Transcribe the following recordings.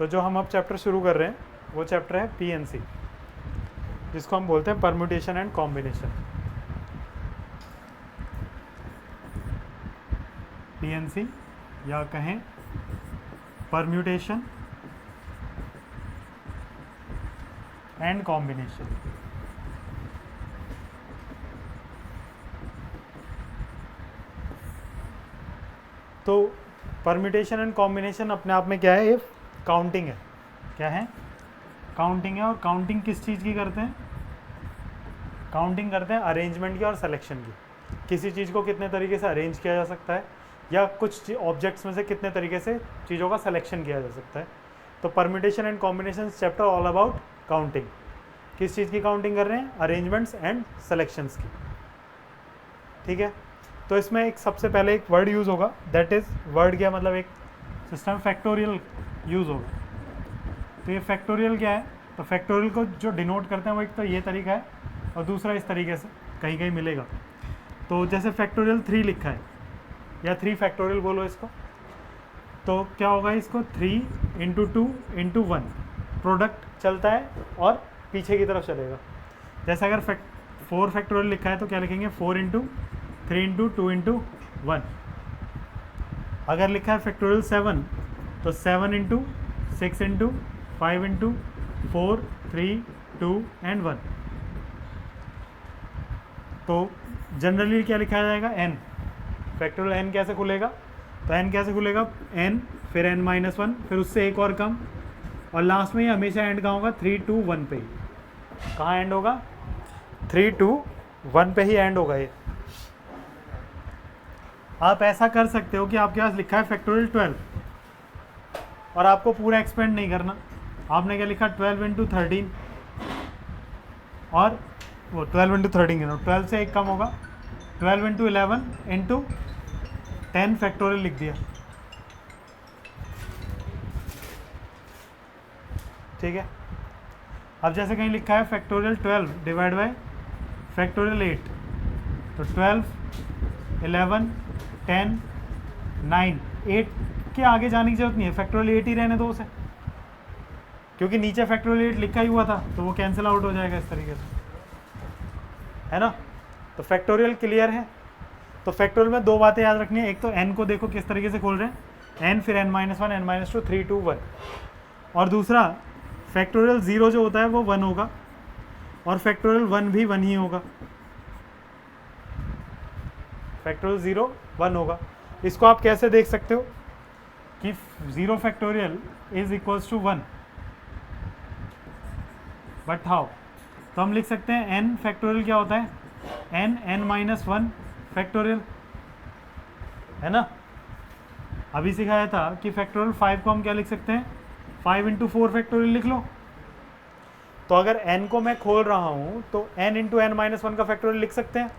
तो जो हम अब चैप्टर शुरू कर रहे हैं वो चैप्टर है पीएनसी, जिसको हम बोलते हैं परम्यूटेशन एंड कॉम्बिनेशन। पीएनसी या कहें परम्यूटेशन एंड कॉम्बिनेशन। तो परम्यूटेशन एंड कॉम्बिनेशन अपने आप में क्या है, ये काउंटिंग है। क्या है? काउंटिंग है। और काउंटिंग किस चीज़ की करते हैं? काउंटिंग करते हैं अरेंजमेंट की और सिलेक्शन की। किसी चीज़ को कितने तरीके से अरेंज किया जा सकता है या कुछ ऑब्जेक्ट्स में से कितने तरीके से चीज़ों का सिलेक्शन किया जा सकता है। तो permutation and combination chapter all about counting. किस चीज़ की काउंटिंग कर रहे हैं? अरेंजमेंट्स एंड सिलेक्शंस की। ठीक है। तो इसमें एक सबसे पहले एक वर्ड यूज़ होगा, दैट इज़ वर्ड क्या मतलब एक सिस्टम फैक्टोरियल यूज़ होगा। तो ये फैक्टोरियल क्या है? तो फैक्टोरियल को जो डिनोट करते हैं वो एक तो ये तरीका है और दूसरा इस तरीके से कहीं कहीं मिलेगा। तो जैसे फैक्टोरियल 3 लिखा है या 3 फैक्टोरियल बोलो इसको, तो क्या होगा इसको 3 इंटू 2 इंटू 1 प्रोडक्ट चलता है और पीछे की तरफ चलेगा। जैसे अगर 4 फैक्टोरियल लिखा है तो क्या लिखेंगे 4 इंटू 3 इंटू 2 इंटू 1। अगर लिखा है फैक्टोरियल 7 तो 7 इंटू 6 इंटू 5 इंटू 4 3 2 एंड 1। तो जनरली क्या लिखा जाएगा? n। फैक्टोरियल n कैसे खुलेगा? तो n कैसे खुलेगा? n फिर n माइनस 1 फिर उससे एक और कम और लास्ट में ये हमेशा एंड कहाँ होगा? 3 2 1 पे ही। कहाँ एंड होगा? 3 2 1 पे ही एंड होगा ये। आप ऐसा कर सकते हो कि आपके पास लिखा है फैक्टोरियल 12 और आपको पूरा एक्सपेंड नहीं करना। आपने क्या लिखा? 12 इंटू 13 और वो 12 इंटू 13 12 से एक कम होगा, 12 इंटू 11 इंटू 10 फैक्टोरियल लिख दिया। ठीक है। अब जैसे कहीं लिखा है फैक्टोरियल 12 डिवाइड बाय फैक्टोरियल 8, तो 12 11 10 9 8 के आगे जाने की जरूरत नहीं है, फैक्टोरियल 8 ही रहने दो उसे, क्योंकि नीचे फैक्टोरियल 8 लिखा ही हुआ था तो वो कैंसिल आउट हो जाएगा इस तरीके से, है ना। तो फैक्टोरियल क्लियर है। तो फैक्टोरियल में दो बातें याद रखनी है, एक तो n को देखो किस तरीके से खोल रहे हैं, n फिर n माइनस 1 n माइनस 2 3 2 1, और दूसरा फैक्टोरियल 0 जो होता है वो 1 होगा और फैक्टोरियल 1 भी 1 ही होगा। फैक्टोरियल 0 1 होगा। इसको आप कैसे देख सकते हो कि 0 factorial is equals to 1, but how? तो हम लिख सकते हैं n फैक्टोरियल क्या होता है? n माइनस 1 फैक्टोरियल, है ना। अभी सिखाया था कि फैक्टोरियल 5 को हम क्या लिख सकते हैं? 5 इंटू 4 फैक्टोरियल लिख लो। तो अगर n को मैं खोल रहा हूं तो n इंटू n माइनस 1 का फैक्टोरियल लिख सकते हैं।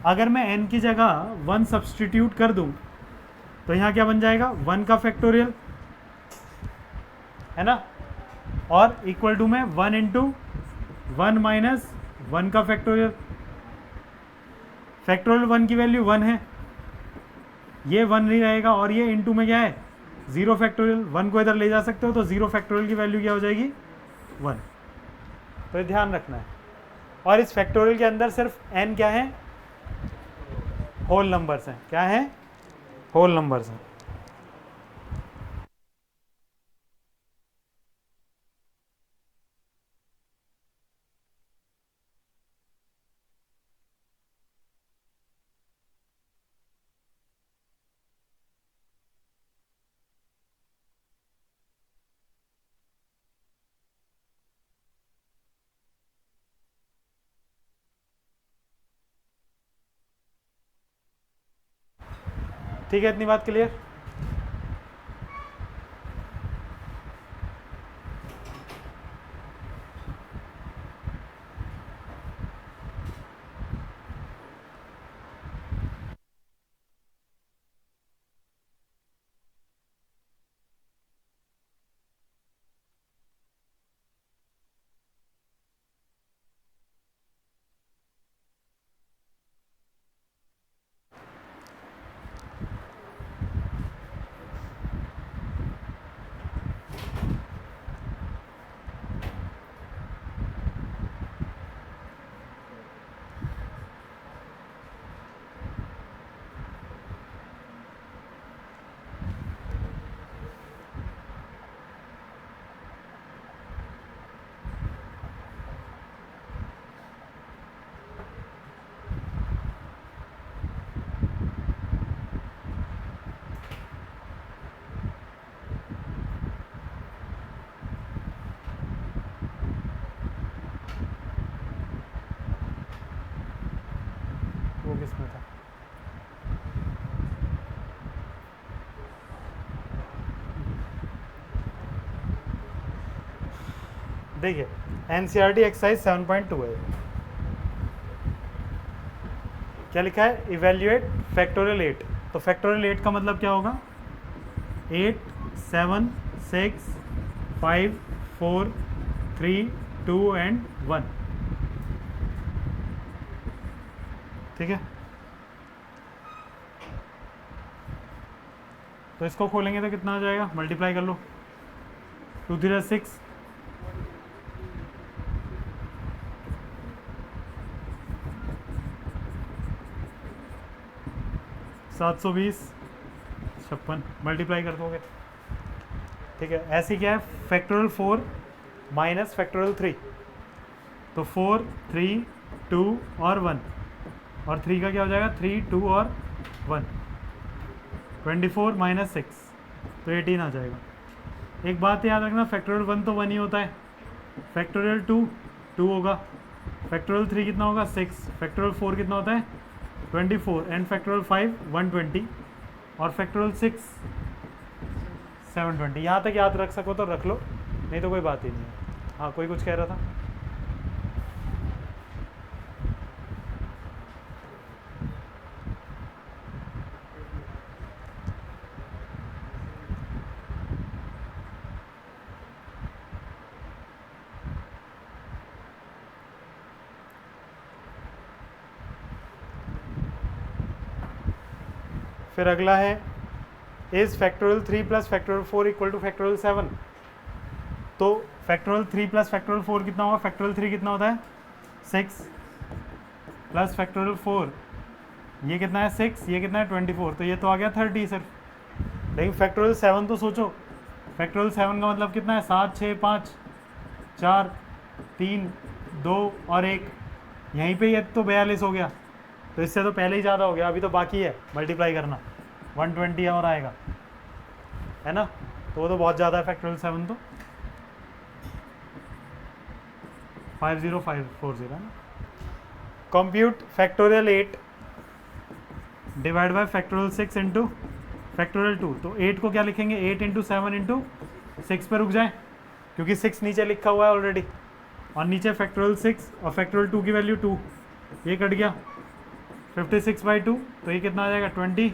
अगर मैं n की जगह 1 सब्सटीट्यूट कर दूं तो यहां क्या बन जाएगा? 1 का फैक्टोरियल, है ना, और इक्वल टू में 1 इंटू 1 माइनस 1 का फैक्टोरियल। फैक्टोरियल 1 की वैल्यू 1 है, ये 1 नहीं रहेगा और ये इंटू में क्या है? 0 फैक्टोरियल। 1 को इधर ले जा सकते हो तो 0 फैक्टोरियल की वैल्यू क्या हो जाएगी? 1। तो ये ध्यान रखना है। और इस फैक्टोरियल के अंदर सिर्फ n क्या है? होल नंबर्स हैं। क्या है? होल नंबर्स हैं। ठीक है, इतनी बात क्लियर? और किस में था? देखिए एनसीईआरटी एक्सरसाइज 7.2 है, क्या लिखा है? Evaluate factorial 8। तो फैक्टोरियल 8 का मतलब क्या होगा? 8 7 6 5 4 3 2 एंड 1, ठीक है। तो इसको खोलेंगे तो कितना आ जाएगा? मल्टीप्लाई कर लो, 2 3 6, 720 56 मल्टीप्लाई कर दोगे, ठीक है। ऐसी क्या है? फैक्टोरियल 4 माइनस फैक्टोरियल 3, तो 4 3 2 और 1, और 3 का क्या हो जाएगा? 3 2 और 1, 24 माइनस 6, तो 18 आ जाएगा। एक बात याद रखना, फैक्टोरियल 1 तो 1 ही होता है, फैक्टोरियल 2 2 होगा, फैक्टोरियल 3 कितना होगा? 6, फैक्टोरियल 4 कितना होता है? 24, एंड फैक्टोरियल 5 120, और फैक्टोरियल 6 720। यहाँ तक याद रख सको तो रख लो, नहीं तो कोई बात ही नहीं है। हाँ, कोई कुछ कह रहा था? फिर अगला है, is factorial 3 plus factorial 4 equal two factorial 7। तो फैक्टोरियल 3 प्लस फैक्टोरियल 4 कितना होगा? फैक्टोरियल 3 कितना होता है? 6 प्लस फैक्टोरियल 4, ये कितना है? 6, ये कितना है? 24, तो ये तो आ गया 30 सिर्फ। लेकिन फैक्टोरियल 7 तो सोचो, फैक्टोरियल 7 का मतलब कितना है? 7 6 5 4 3 2 और 1, यहीं पे ये तो 42 हो गया, तो इससे तो पहले ही ज़्यादा हो गया, अभी तो बाकी है मल्टीप्लाई करना, 120 और आएगा, है ना। तो वो तो बहुत ज़्यादा है फैक्टोरियल 7 तो, 50540 है ना। Compute factorial 8 divide by factorial 6 into factorial 2। तो 8 को क्या लिखेंगे? 8 इंटू 7 इंटू 6 पे रुक जाए, क्योंकि 6 नीचे लिखा हुआ है ऑलरेडी, और नीचे फैक्टोरियल 6 और फैक्टोरियल 2 की वैल्यू 2, ये कट गया 56/2, तो ये कितना आ जाएगा? 28।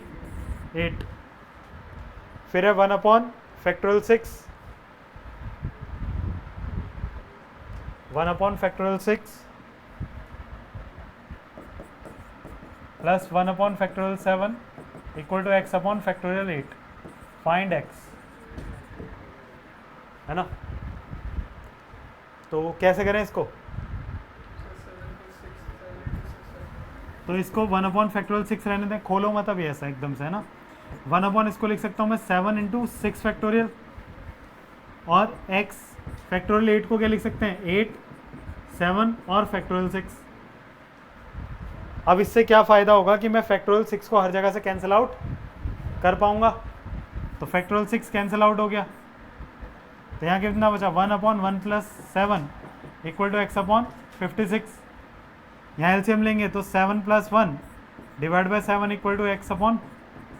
फिर है 1 upon factorial 6, 1 upon factorial 6 plus 1 upon factorial 7 equal to x upon factorial 8। Find x, है ना। तो कैसे करें इसको? तो इसको 1 अपॉन फैक्टोरियल 6 रहने दें, खोलो मत अभी ऐसा एकदम से, है ना। 1 अपॉन इसको लिख सकता हूँ मैं 7 इंटू 6 फैक्टोरियल, और x फैक्टोरियल 8 को क्या लिख सकते हैं? 8 7 और फैक्टोरियल 6। अब इससे क्या फ़ायदा होगा कि मैं फैक्टोरियल 6 को हर जगह से कैंसिल आउट कर पाऊंगा, तो फैक्टोरियल 6 कैंसिल आउट हो गया, तो यहाँ कितना बचा? 1 upon 1 plus 7 equal to x upon 56। यहाँ एलसीएम लेंगे तो 7 plus 1 divide by 7 equal to x upon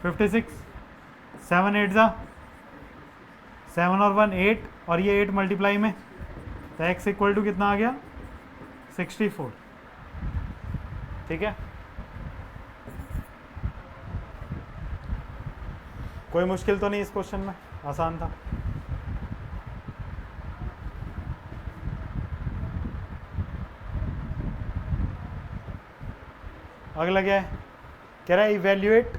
56। 7 8 जा 7 और 1 8, और ये 8 मल्टीप्लाई में, तो x इक्वल टू कितना आ गया? 64, ठीक है। कोई मुश्किल तो नहीं इस क्वेश्चन में, आसान था। अगला क्या है? कह रहा है evaluate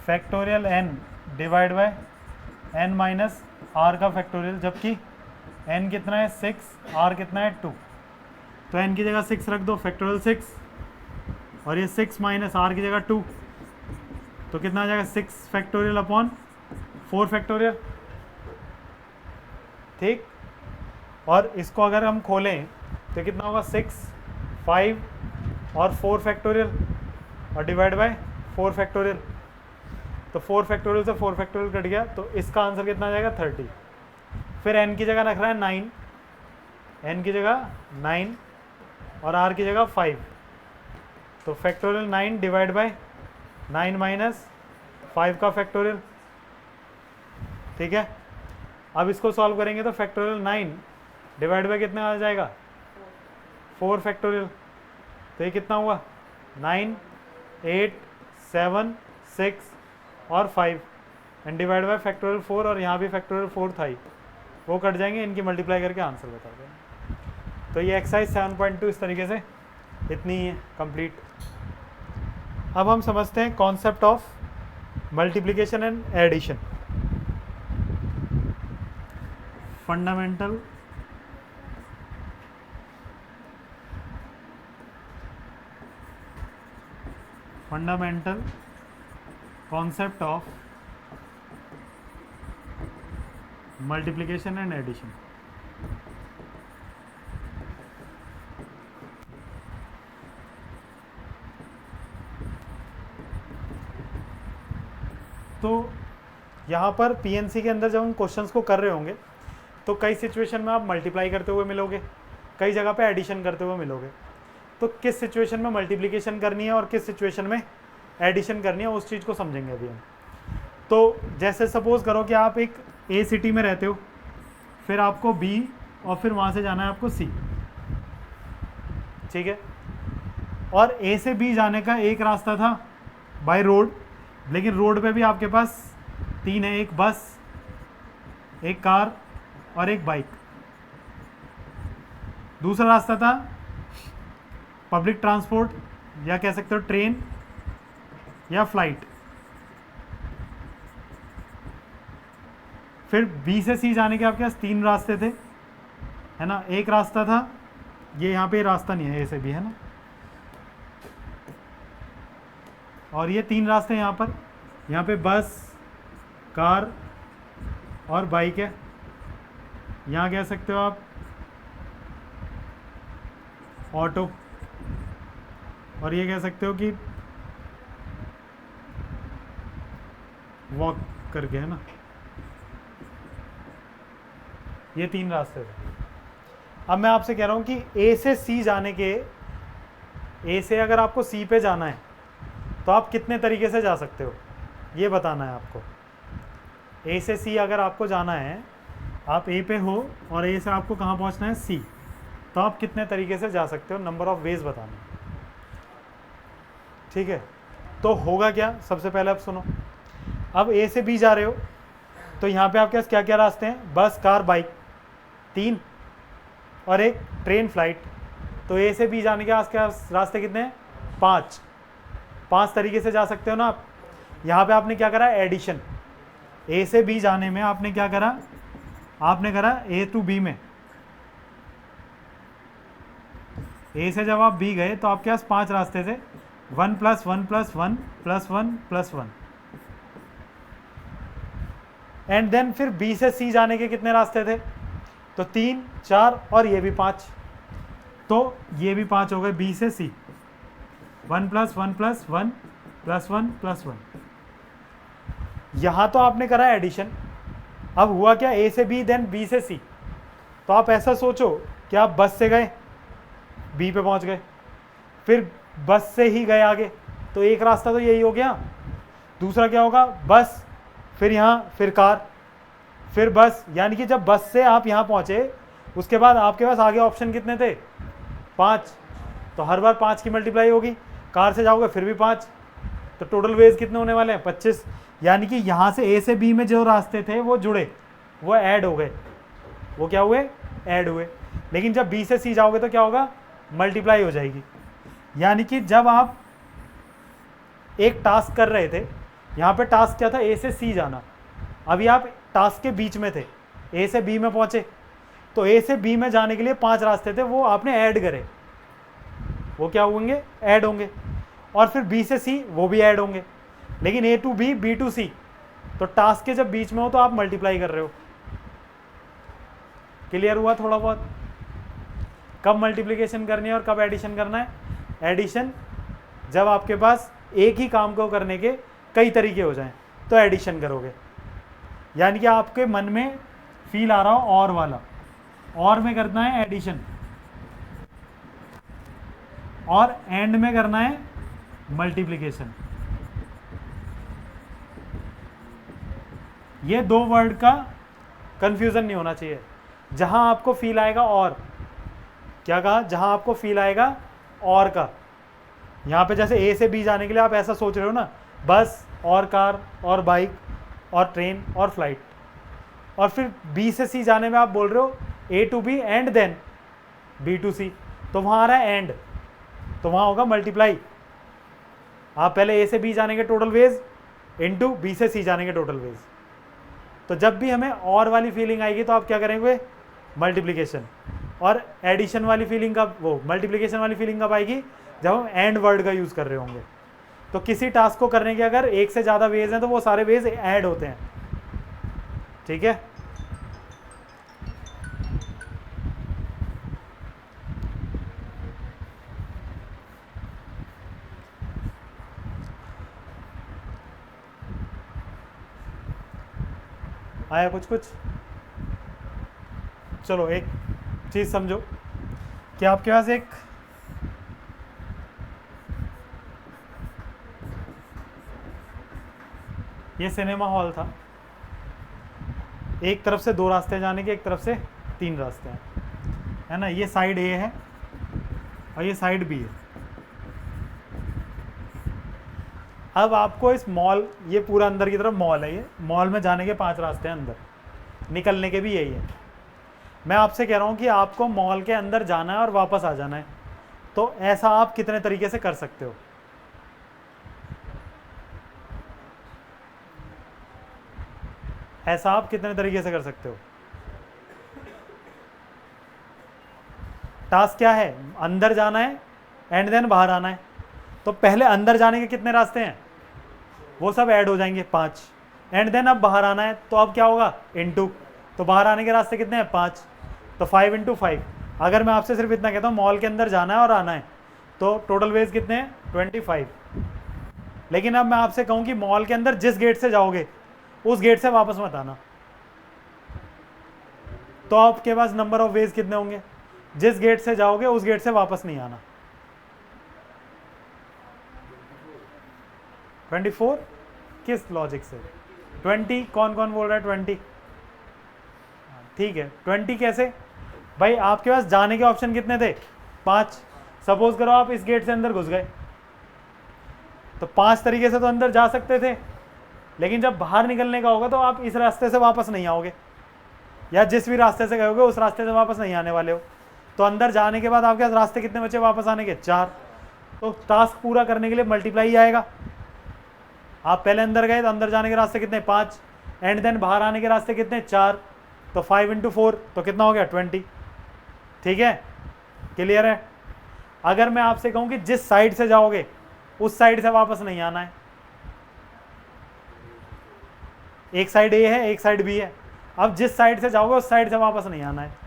factorial n divide by n minus r का फैक्टोरियल, जबकि n कितना है? 6, r कितना है? 2। तो n की जगह 6 रख दो, फैक्टोरियल 6, और ये 6 माइनस r की जगह 2, तो कितना आ जाएगा? 6 फैक्टोरियल अपॉन 4 फैक्टोरियल, ठीक। और इसको अगर हम खोलें तो कितना होगा? 6 5 और 4 फैक्टोरियल, और डिवाइड बाय 4 फैक्टोरियल, तो 4 फैक्टोरियल से 4 फैक्टोरियल कट गया, तो इसका आंसर कितना आ जाएगा? 30। फिर n की जगह रख रहा है 9, n की जगह 9 और r की जगह 5, तो फैक्टोरियल 9 डिवाइड बाय 9 माइनस 5 का फैक्टोरियल, ठीक है। अब इसको सॉल्व करेंगे तो फैक्टोरियल 9 डिवाइड बाय कितना आ जाएगा 4 फैक्टोरियल, तो ये कितना हुआ 9 8 7 6 और 5 एंड डिवाइड बाय फैक्टोरियल 4, और यहाँ भी फैक्टोरियल 4 था ही, वो कट जाएंगे, इनकी मल्टीप्लाई करके आंसर बता देंगे। तो ये एक्सरसाइज 7.2 इस तरीके से इतनी ही है कंप्लीट। अब हम समझते हैं concept of multiplication and addition. Fundamental concept of multiplication and addition. तो यहाँ पर पीएनसी के अंदर जब हम क्वेश्चंस को कर रहे होंगे तो कई सिचुएशन में आप मल्टीप्लाई करते हुए मिलोगे, कई जगह पे एडिशन करते हुए मिलोगे। तो किस सिचुएशन में मल्टीप्लिकेशन करनी है और किस सिचुएशन में एडिशन करनी है उस चीज़ को समझेंगे अभी हम। तो जैसे सपोज करो कि आप एक ए सिटी में रहते हो, फिर आपको बी और फिर वहाँ से जाना है आपको सी, ठीक है। और ए से बी जाने का एक रास्ता था बाय रोड, लेकिन रोड पे भी आपके पास 3 है, एक बस, एक कार और एक बाइक। दूसरा रास्ता था पब्लिक ट्रांसपोर्ट, या कह सकते हो ट्रेन या फ्लाइट। फिर बी से सी जाने के आपके पास 3 रास्ते थे, है ना। एक रास्ता था ये, यहाँ पे रास्ता नहीं है ए से बी, है ना, और ये 3 रास्ते यहाँ पे बस, कार और बाइक है। यहाँ कह सकते हो आप ऑटो, और ये कह सकते हो कि वॉक करके, है ना। ये 3 रास्ते थे। अब मैं आपसे कह रहा हूँ कि ए से सी जाने के, ए से अगर आपको सी पे जाना है तो आप कितने तरीके से जा सकते हो, ये बताना है आपको। ए से सी अगर आपको जाना है, आप ए पे हो और ए से आपको कहाँ पहुँचना है सी, तो आप कितने तरीके से जा सकते हो, नंबर ऑफ वेज बताना है, ठीक है। तो होगा क्या, सबसे पहले आप सुनो। अब ए से बी जा रहे हो तो यहाँ पे आपके पास क्या क्या रास्ते हैं, बस, कार, बाइक, 3 और एक ट्रेन, फ्लाइट। तो ए से बी जाने के आपके रास्ते कितने हैं, 5 तरीके से जा सकते हो ना आप। यहाँ पे आपने क्या करा, एडिशन। ए से बी जाने में आपने क्या करा, आपने करा ए टू बी में। ए से जब आप बी गए तो आपके पास 5 रास्ते थे, 1 + 1 + 1 + 1 + 1। एंड देन फिर बी से सी जाने के कितने रास्ते थे, तो 3 4 और ये भी 5, तो ये भी 5 हो गए बी से सी। 1 + 1 + 1 + 1 + 1। यहाँ तो आपने करा एडिशन। अब हुआ क्या, ए से बी देन बी से सी। तो आप ऐसा सोचो कि आप बस से गए, बी पे पहुँच गए, फिर बस से ही गए आगे, तो एक रास्ता तो यही हो गया। दूसरा क्या होगा, बस, फिर यहाँ, फिर कार, फिर बस। यानी कि जब बस से आप यहाँ पहुँचे उसके बाद आपके पास आगे ऑप्शन कितने थे, 5, तो हर बार 5 की मल्टीप्लाई होगी। कार से जाओगे फिर भी 5, तो टोटल वेज कितने होने वाले हैं, 25। यानी कि यहाँ से ए से बी में जो रास्ते थे वो जुड़े, वो ऐड हो गए, वो क्या हुए, ऐड हुए। लेकिन जब बी से सी जाओगे तो क्या होगा, मल्टीप्लाई हो जाएगी। यानी कि जब आप एक टास्क कर रहे थे, यहाँ पे टास्क क्या था, ए से सी जाना, अभी आप टास्क के बीच में थे, ए से बी में पहुँचे, तो ए से बी में जाने के लिए 5 रास्ते थे, वो आपने ऐड करे, वो क्या होंगे, ऐड होंगे। और फिर बी से सी वो भी ऐड होंगे। लेकिन ए to B, B to C, तो टास्क के जब बीच में हो तो आप मल्टीप्लाई कर रहे हो। क्लियर हुआ थोड़ा बहुत, कब मल्टीप्लिकेशन करनी है और कब एडिशन करना है। एडिशन जब आपके पास एक ही काम को करने के कई तरीके हो जाएं तो एडिशन करोगे। यानी कि आपके मन में फील आ रहा हो और वाला, और में करना है एडिशन, और एंड में करना है मल्टीप्लिकेशन। ये दो वर्ड का कंफ्यूजन नहीं होना चाहिए। जहां आपको फील आएगा और, क्या कहा, जहां आपको फील आएगा और का, यहाँ पे जैसे ए से बी जाने के लिए आप ऐसा सोच रहे हो ना, बस और कार और बाइक और ट्रेन और फ्लाइट, और फिर बी से सी जाने में आप बोल रहे हो A to B and then B to C, तो वहाँ आ रहा है एंड, तो वहाँ होगा मल्टीप्लाई। आप पहले ए से बी जाने के टोटल वेज इनटू बी से सी जाने के टोटल वेज। तो जब भी हमें और वाली फीलिंग आएगी तो आप क्या करेंगे, मल्टीप्लिकेशन। और एडिशन वाली फीलिंग कब, वो मल्टीप्लिकेशन वाली फीलिंग कब आएगी, जब हम एंड वर्ड का यूज़ कर रहे होंगे। तो किसी टास्क को करने के अगर एक से ज़्यादा वेज हैं तो वो सारे वेज ऐड होते हैं, ठीक है। आया कुछ कुछ। चलो एक चीज़ समझो कि आपके पास एक ये सिनेमा हॉल था, एक तरफ से दो रास्ते जाने के, एक तरफ से तीन रास्ते हैं, है ना। ये साइड ए है और ये साइड बी है। अब आपको इस मॉल, ये पूरा अंदर की तरफ मॉल है, ये मॉल में जाने के 5 रास्ते हैं, अंदर निकलने के भी यही है। मैं आपसे कह रहा हूँ कि आपको मॉल के अंदर जाना है और वापस आ जाना है, तो ऐसा आप कितने तरीके से कर सकते हो। ऐसा आप कितने तरीके से कर सकते हो। टास्क क्या है, अंदर जाना है एंड देन बाहर आना है। तो पहले अंदर जाने के कितने रास्ते हैं, वो सब ऐड हो जाएंगे 5, एंड देन अब बाहर आना है, तो अब क्या होगा, इनटू, तो बाहर आने के रास्ते कितने हैं, 5, तो 5 × 5। अगर मैं आपसे सिर्फ इतना कहता हूँ मॉल के अंदर जाना है और आना है, तो टोटल वेज कितने हैं, 25। लेकिन अब मैं आपसे कहूँ कि मॉल के अंदर जिस गेट से जाओगे उस गेट से वापस मत आना, तो आपके पास नंबर ऑफ वेज कितने होंगे, जिस गेट से जाओगे उस गेट से वापस नहीं आना। 24, किस लॉजिक से 20, कौन कौन बोल रहा है 20, ठीक है। 20 कैसे भाई, आपके पास जाने के ऑप्शन कितने थे, 5। सपोज करो आप इस गेट से अंदर घुस गए, तो 5 तरीके से तो अंदर जा सकते थे, लेकिन जब बाहर निकलने का होगा तो आप इस रास्ते से वापस नहीं आओगे, या जिस भी रास्ते से गए होगे उस रास्ते से वापस नहीं आने वाले हो। तो अंदर जाने के बाद आपके पास रास्ते कितने बचे वापस आने के, 4। तो टास्क पूरा करने के लिए मल्टीप्लाई आएगा। आप पहले अंदर गए तो अंदर जाने के रास्ते कितने, 5, एंड देन बाहर आने के रास्ते कितने, 4, तो 5 × 4 तो कितना हो गया, 20, ठीक है, क्लियर है। अगर मैं आपसे कहूँ कि जिस साइड से जाओगे उस साइड से वापस नहीं आना है, एक साइड ए है एक साइड बी है, अब जिस साइड से जाओगे उस साइड से वापस नहीं आना है।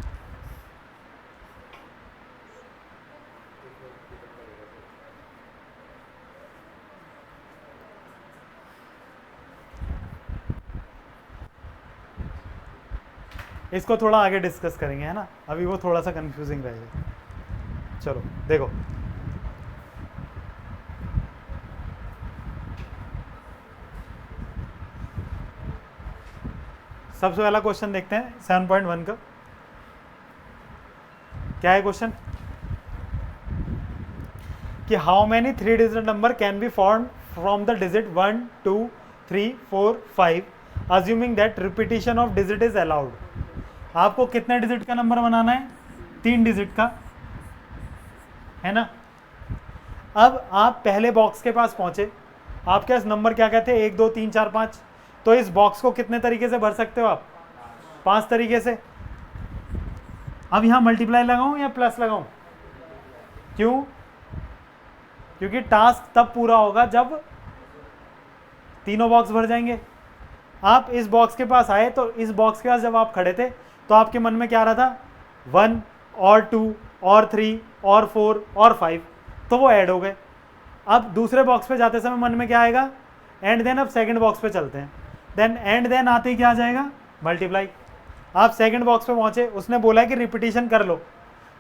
इसको थोड़ा आगे डिस्कस करेंगे, है ना, अभी वो थोड़ा सा कंफ्यूजिंग रहेगा। चलो देखो, सबसे पहला क्वेश्चन देखते हैं 7.1 का। क्या है क्वेश्चन, कि how many 3 digit number can be form from the digit 1, 2, 3, 4, 5 assuming that repetition of digit is allowed. आपको कितने डिजिट का नंबर बनाना है, 3 डिजिट का, है ना। अब आप पहले बॉक्स के पास पहुंचे, आपके पास नंबर क्या कहते हैं, 1, 2, 3, 4, 5। तो इस बॉक्स को कितने तरीके से भर सकते हो आप, 5 तरीके से। अब यहां मल्टीप्लाई लगाऊं या प्लस लगाऊं, क्यों, क्योंकि टास्क तब पूरा होगा जब तीनों बॉक्स भर जाएंगे। आप इस बॉक्स के पास आए, तो इस बॉक्स के पास जब आप खड़े थे तो आपके मन में क्या आ रहा था, 1 और 2 और 3 और 4 और 5, तो वो ऐड हो गए। अब दूसरे बॉक्स पे जाते समय मन में क्या आएगा, एंड देन। अब सेकंड बॉक्स पे चलते हैं, देन एंड देन आते ही क्या आ जाएगा, मल्टीप्लाई। आप सेकंड बॉक्स पे पहुंचे, उसने बोला है कि रिपीटिशन कर लो,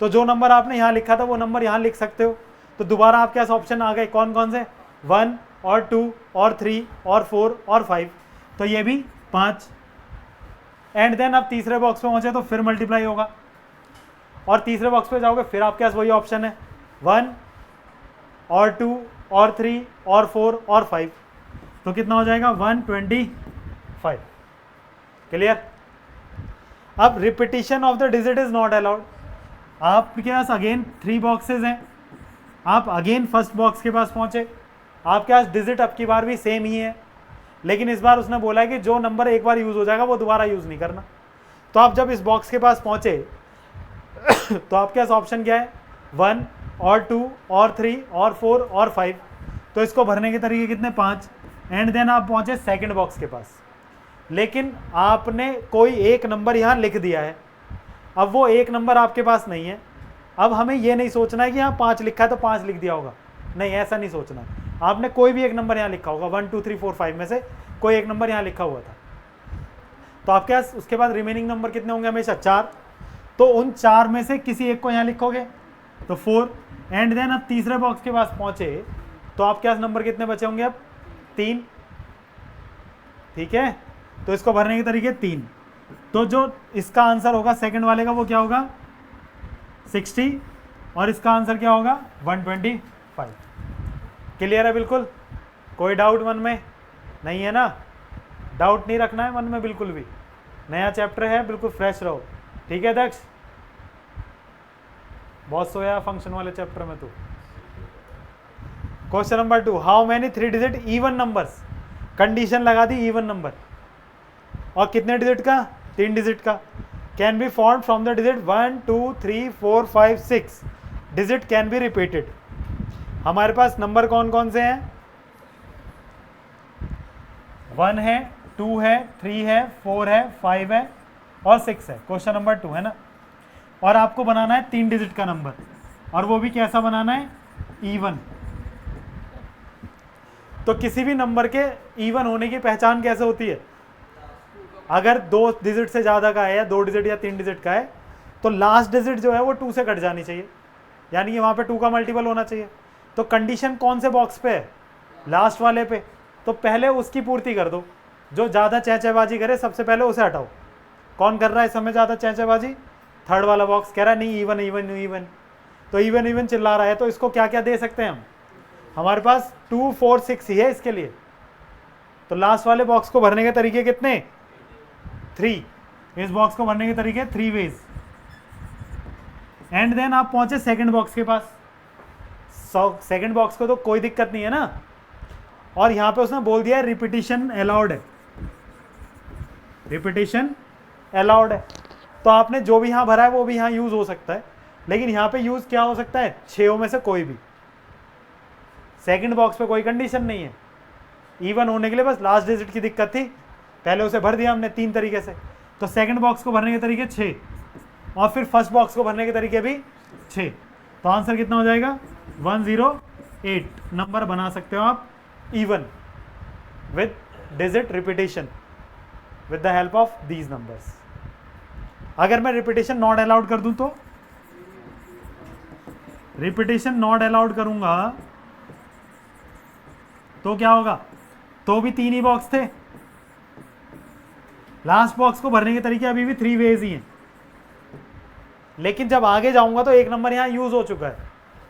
तो जो नंबर आपने यहाँ लिखा था वो नंबर यहाँ लिख सकते हो। तो दोबारा आपके पास ऑप्शन आ गए, कौन कौन से, 1 और 2 और 3 और 4 और 5, तो ये भी 5। एंड देन आप तीसरे बॉक्स पे पहुंचे तो फिर मल्टीप्लाई होगा, और तीसरे बॉक्स पे जाओगे फिर आपके पास वही ऑप्शन है 1 और 2 और 3 और 4 और 5, तो कितना हो जाएगा 125। क्लियर। अब repetition of the digit is not allowed. आपके पास अगेन 3 बॉक्सेस हैं, आप अगेन फर्स्ट बॉक्स के पास पहुंचे, आपके पास डिजिट अब की बार भी सेम ही है, लेकिन इस बार उसने बोला है कि जो नंबर एक बार यूज हो जाएगा वो दोबारा यूज नहीं करना। तो आप जब इस बॉक्स के पास पहुंचे तो आपके पास ऑप्शन क्या है 1 और 2 और 3 और 4 और 5, तो इसको भरने के तरीके कितने 5। एंड देन आप पहुंचे सेकंड बॉक्स के पास, लेकिन आपने कोई एक नंबर यहाँ लिख दिया है, अब वो एक नंबर आपके पास नहीं है। अब हमें ये नहीं सोचना है कि यहाँ 5 लिखा है तो 5 लिख दिया होगा, नहीं ऐसा नहीं सोचना। आपने कोई भी एक नंबर यहाँ लिखा होगा 1 2 3 4 5 में से कोई एक नंबर यहाँ लिखा हुआ था, तो आपके पास उसके बाद रिमेनिंग नंबर कितने होंगे हमेशा 4, तो उन 4 में से किसी एक को यहाँ लिखोगे तो 4। एंड देन अब तीसरे बॉक्स के पास पहुंचे तो आपके पास नंबर कितने बचे होंगे अब 3। ठीक है, तो इसको भरने के तरीके 3, तो जो इसका आंसर होगा सेकंड वाले का वो क्या होगा 60, और इसका आंसर क्या होगा 125। क्लियर है बिल्कुल, कोई डाउट मन में नहीं है ना? डाउट नहीं रखना है मन में बिल्कुल भी, नया चैप्टर है, बिल्कुल फ्रेश रहो। ठीक है दक्ष, बहुत सोया फंक्शन वाले चैप्टर में। तो question number 2, how many 3 digit even numbers, condition लगा दी इवन नंबर, और कितने डिजिट का 3 डिजिट का, can be form from the digit 1 2 3 4 5 6 digit can be repeated. हमारे पास नंबर कौन कौन से हैं 1 है 2 है 3 है 4 है 5 है और 6 है, क्वेश्चन नंबर 2 है ना। और आपको बनाना है 3 डिजिट का नंबर, और वो भी कैसा बनाना है इवन। तो किसी भी नंबर के इवन होने की पहचान कैसे होती है, अगर 2 डिजिट से ज़्यादा का है या 2 डिजिट या 3 डिजिट का है तो लास्ट डिजिट जो है वो 2 से कट जानी चाहिए, यानी कि वहाँ पे 2 का मल्टीपल होना चाहिए। तो कंडीशन कौन से बॉक्स पे है, लास्ट वाले पे, तो पहले उसकी पूर्ति कर दो। जो ज़्यादा चहचहबाजी करे सबसे पहले उसे हटाओ। कौन कर रहा है इस समय ज़्यादा चहचहबाजी, थर्ड वाला बॉक्स कह रहा है नहीं इवन इवन इवन, तो इवन इवन चिल्ला रहा है, तो इसको क्या क्या दे सकते हैं हम, हमारे पास 2 4 6 ही है इसके लिए। तो लास्ट वाले बॉक्स को भरने के तरीके कितने 3, इस बॉक्स को भरने के तरीके 3 वेज। एंड देन आप पहुंचे सेकंड बॉक्स के पास, सेकंड बॉक्स को तो कोई दिक्कत नहीं है ना, और यहां पे उसने बोल दिया रिपीटिशन अलाउड है, रिपीटिशन अलाउड है, तो आपने जो भी यहां भरा है वो भी यहां यूज हो सकता है, लेकिन यहां पे यूज क्या हो सकता है 6 में से कोई भी। सेकंड बॉक्स पे कोई कंडीशन नहीं है, इवन होने के लिए बस लास्ट डिजिट की दिक्कत थी, पहले उसे भर दिया हमने 3 तरीके से। तो सेकंड बॉक्स को भरने के तरीके 6, और फिर फर्स्ट बॉक्स को भरने के तरीके भी 6, तो आंसर कितना हो जाएगा 108 नंबर बना सकते हो आप even with digit repetition with the help of these numbers. अगर मैं रिपीटेशन नॉट अलाउड कर दूं तो, रिपीटेशन नॉट अलाउड करूंगा तो क्या होगा, तो भी 3 ही बॉक्स थे, लास्ट बॉक्स को भरने के तरीके अभी भी 3 वेज ही हैं, लेकिन जब आगे जाऊंगा तो एक नंबर यहां यूज हो चुका है,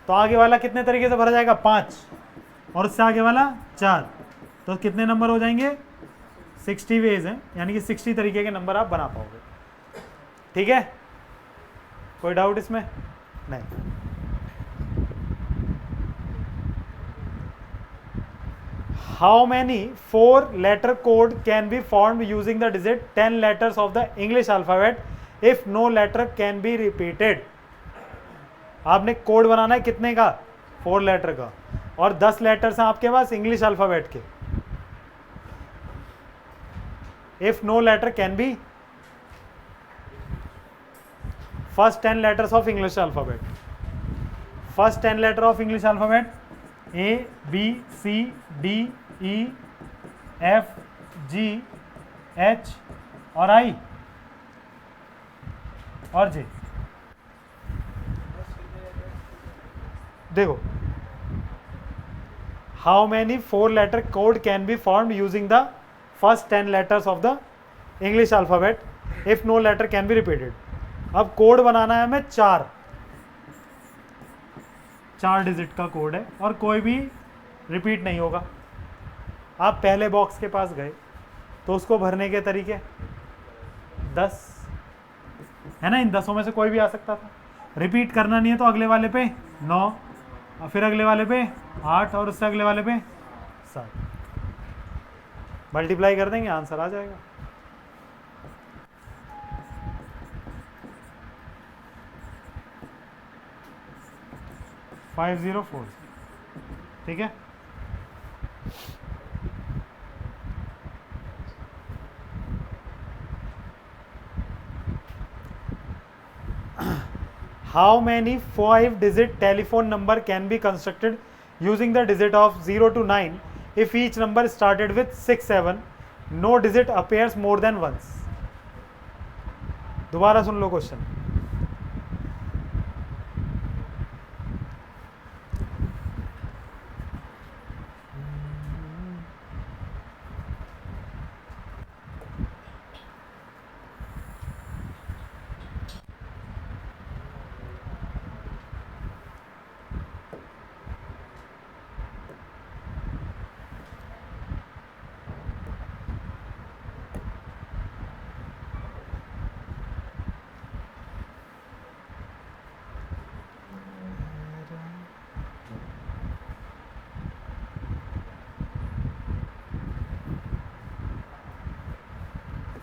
तो आगे वाला कितने तरीके से भरा जाएगा 5, और उससे आगे वाला 4, तो कितने नंबर हो जाएंगे 60 वेज हैं, यानी कि 60 तरीके के नंबर आप बना पाओगे। ठीक है, कोई डाउट इसमें नहीं। How many 4 letter code can be formed using the digit 10 letters of the English alphabet if no letter can be repeated. आपने कोड बनाना है कितने का 4 लेटर का, और 10 लेटर्स हैं आपके पास इंग्लिश अल्फाबेट के। If no letter can be, first 10 letters of English alphabet, first 10 letter of English alphabet A B C D E F G H और I और J। देखो how many 4 letter code can be formed using the first 10 letters of the English alphabet if no letter can be repeated. अब code बनाना है हमें 4 digit का code है और कोई भी रिपीट नहीं होगा. आप पहले बॉक्स के पास गए तो उसको भरने के तरीके 10 है ना, इन 10 में से कोई भी आ सकता था. रिपीट करना नहीं है तो अगले वाले पे 9 और फिर अगले वाले पे 8 और उससे अगले वाले पे 7. मल्टीप्लाई कर देंगे आंसर आ जाएगा. फाइव 504. ठीक है. How many 5-digit telephone number can be constructed using the digit of 0 to 9 if each number started with 6 7? No digit appears more than once. दोबारा सुन लो क्वेश्चन.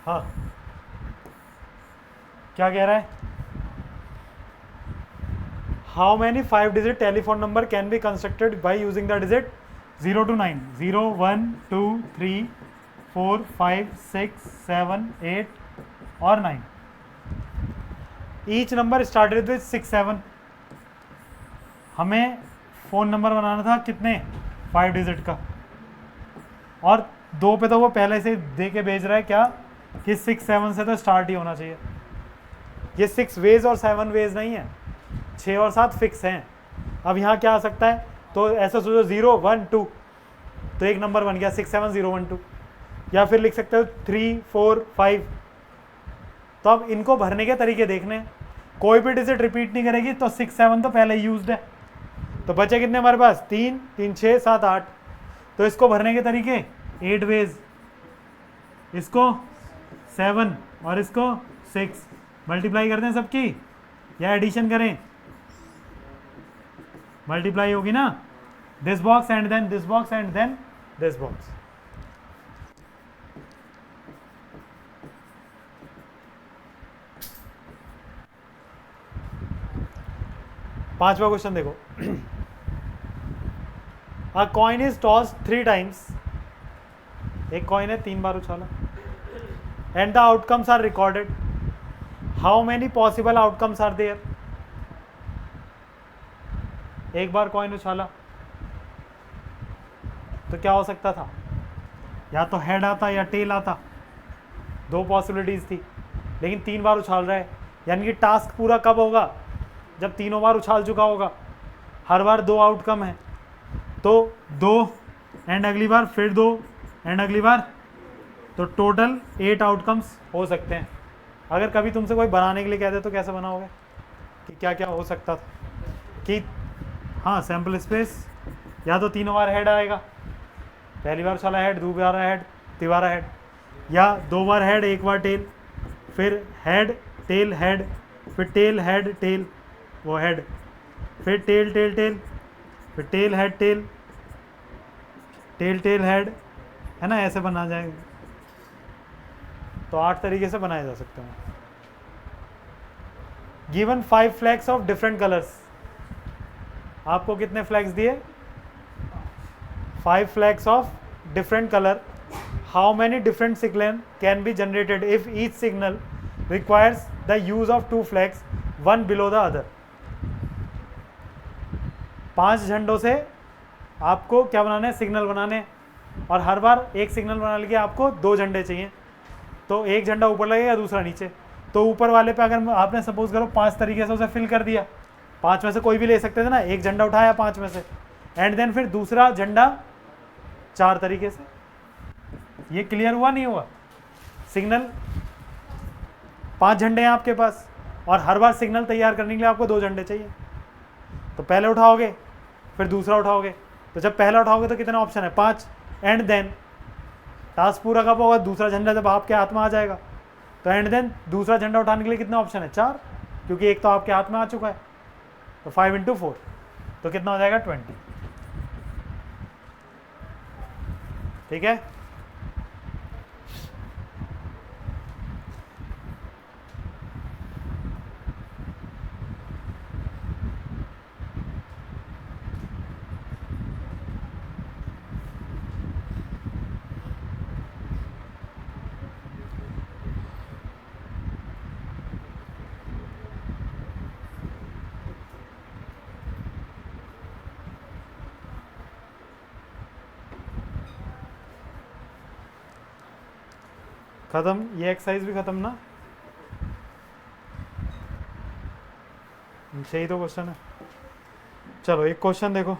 हाँ क्या कह रहा है? How many 5-digit telephone number can be constructed by using the digit 0 to 9. 0 1 2 3 4 5 6 7 8 और 9. Each number started with 6 7. हमें phone number बनाना था कितने 5 डिजिट का, और 2 पे तो वो पहले से दे के भेज रहा है क्या कि 6 7 से तो स्टार्ट ही होना चाहिए. ये 6 वेज और 7 वेज नहीं है, 6 और 7 फिक्स हैं. अब यहाँ क्या आ सकता है, तो ऐसा सोचो 0 1 2 तो एक नंबर बन गया 6 7 0 1 2, या फिर लिख सकते हो 3 4 5. तो अब इनको भरने के तरीके देखने हैं. कोई भी डिजिट रिपीट नहीं करेगी तो 6 7 तो पहले यूज्ड है, तो बचे कितने हमारे पास 3 3 6 7 8. तो इसको भरने के तरीके 8 वेज, इसको 7 और इसको 6. मल्टीप्लाई करते हैं सबकी या एडिशन करें? मल्टीप्लाई होगी ना. This box and then this box and then this box. पांचवा क्वेश्चन देखो. A coin is tossed 3 times. एक कॉइन है 3 बार उछाला. And the outcomes are recorded. How many possible outcomes are there? एक बार कॉइन उछाला तो क्या हो सकता था, या तो हेड आता या टेल आता. 2 पॉसिबिलिटीज थी, लेकिन 3 बार उछाल रहा है, यानी कि टास्क पूरा कब होगा, जब तीनों बार उछाल चुका होगा. हर बार 2 आउटकम है, तो 2 एंड अगली बार फिर 2 एंड अगली बार, तो टोटल 8 आउटकम्स हो सकते हैं. अगर कभी तुमसे कोई बनाने के लिए कहते तो कैसे बनाओगे कि क्या क्या हो सकता था? कि हाँ सैम्पल स्पेस, या तो तीनों बार हेड आएगा, पहली बार उछाला हेड, दोबारा हेड, तिबारा हेड, या 2 बार हेड 1 बार टेल, फिर हेड हेड, फिर टेल टेल वो हेड, फिर टेल टेल, फिर टेल हेड टेल हेड, है ना. ऐसे बना जाएंगे. तो 8 तरीके से बनाए जा सकते हैं. Given 5 flags of different colours. आपको कितने फ्लैग्स दिए? 5 flags of different colour. How many different signal can be generated if each signal requires the use of 2 flags, 1 below the other. 5 झंडों से आपको क्या बनाना है, सिग्नल बनाने, और हर बार एक सिग्नल बनाने के लिए आपको 2 झंडे चाहिए. तो एक झंडा ऊपर लगेगा, दूसरा नीचे. तो ऊपर वाले पे अगर आपने सपोज करो 5 तरीके से उसे फिल कर दिया, 5 में से कोई भी ले सकते थे ना, एक झंडा उठाया 5 में से, एंड देन फिर दूसरा झंडा 4 तरीके से। ये क्लियर हुआ नहीं हुआ? सिग्नल 5 झंडे हैं आपके पास और हर बार सिग्नल तैयार करने के लिए आपको 2 झंडे चाहिए। तो पहले उठाओगे फिर दूसरा उठाओगे, तो जब पहला उठाओगे तो कितने ऑप्शन है? 5। एंड देन टास्क पूरा कब होगा? दूसरा झंडा जब आपके हाथ में आ जाएगा। तो एंड देन दूसरा झंडा उठाने के लिए कितने ऑप्शन है? 4, क्योंकि एक तो आपके हाथ में आ चुका है। तो 5 × 4 तो कितना हो जाएगा? 20। ठीक है। खत्म? ये एक्सरसाइज भी खत्म ना? यही तो क्वेश्चन है। चलो एक क्वेश्चन देखो।